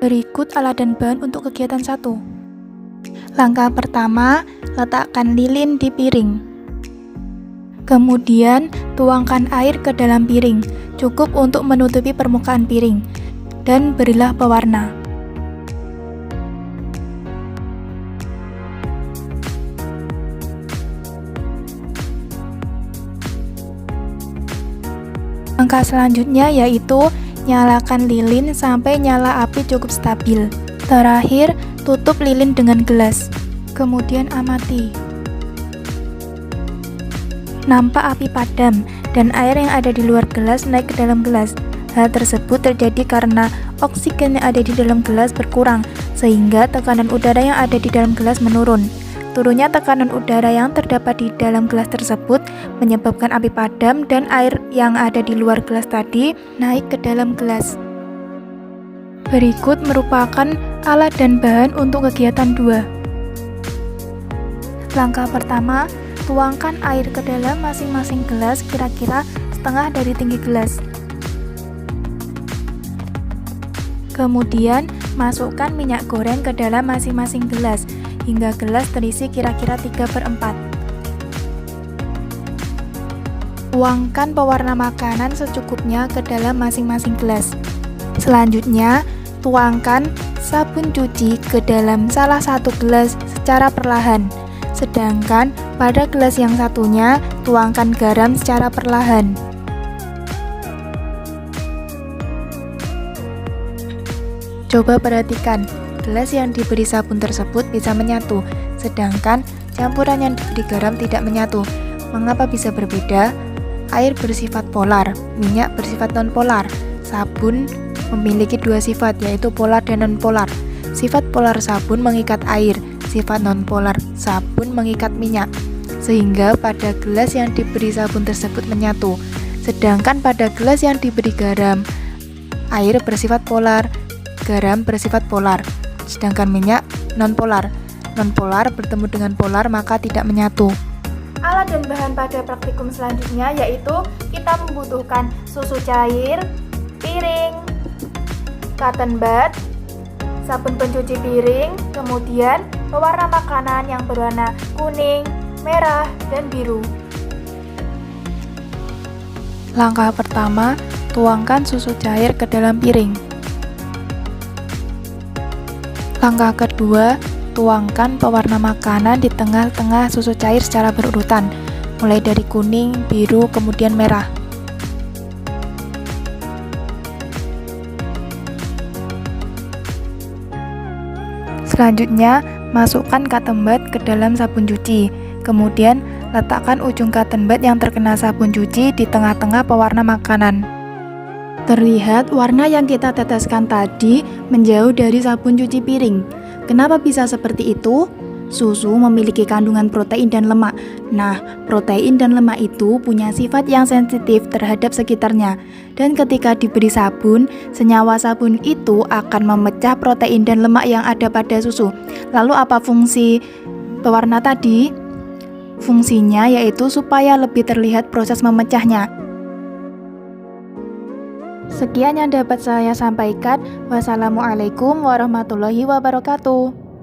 Berikut alat dan bahan untuk kegiatan 1. Langkah pertama, letakkan lilin di piring. Kemudian, tuangkan air ke dalam piring, cukup untuk menutupi permukaan piring, dan berilah pewarna. Langkah selanjutnya yaitu nyalakan lilin sampai nyala api cukup stabil. Terakhir, tutup lilin dengan gelas. Kemudian amati. Nampak api padam dan air yang ada di luar gelas naik ke dalam gelas. Hal tersebut terjadi karena oksigen yang ada di dalam gelas berkurang, sehingga tekanan udara yang ada di dalam gelas menurun. Turunnya tekanan udara yang terdapat di dalam gelas tersebut menyebabkan api padam dan air yang ada di luar gelas tadi naik ke dalam gelas. Berikut merupakan alat dan bahan untuk kegiatan 2. Langkah pertama, tuangkan air ke dalam masing-masing gelas kira-kira setengah dari tinggi gelas. Kemudian, masukkan minyak goreng ke dalam masing-masing gelas hingga gelas terisi kira-kira 3/4. Tuangkan pewarna makanan secukupnya ke dalam masing-masing gelas. Selanjutnya, tuangkan sabun cuci ke dalam salah satu gelas secara perlahan. Sedangkan pada gelas yang satunya, tuangkan garam secara perlahan. Coba perhatikan, gelas yang diberi sabun tersebut bisa menyatu, sedangkan campuran yang diberi garam tidak menyatu. Mengapa bisa berbeda? Air bersifat polar, minyak bersifat non-polar. Sabun memiliki dua sifat, yaitu polar dan non-polar. Sifat polar sabun mengikat air, sifat non-polar sabun mengikat minyak, sehingga pada gelas yang diberi sabun tersebut menyatu. Sedangkan pada gelas yang diberi garam, air bersifat polar, garam bersifat polar. Sedangkan minyak non-polar. Non-polar bertemu dengan polar maka tidak menyatu. Alat dan bahan pada praktikum selanjutnya yaitu kita membutuhkan susu cair, piring, cotton bud, sabun pencuci piring, kemudian pewarna makanan yang berwarna kuning, merah, dan biru. Langkah pertama, tuangkan susu cair ke dalam piring. Langkah kedua, tuangkan pewarna makanan di tengah-tengah susu cair secara berurutan, mulai dari kuning, biru, kemudian merah. Selanjutnya, masukkan cotton bud ke dalam sabun cuci. Kemudian, letakkan ujung cotton bud yang terkena sabun cuci di tengah-tengah pewarna makanan. Terlihat warna yang kita teteskan tadi menjauh dari sabun cuci piring. Kenapa bisa seperti itu? Susu memiliki kandungan protein dan lemak. Nah, protein dan lemak itu punya sifat yang sensitif terhadap sekitarnya. Dan ketika diberi sabun, senyawa sabun itu akan memecah protein dan lemak yang ada pada susu. Lalu apa fungsi pewarna tadi? Fungsinya yaitu supaya lebih terlihat proses memecahnya. Sekian yang dapat saya sampaikan. Wassalamualaikum warahmatullahi wabarakatuh.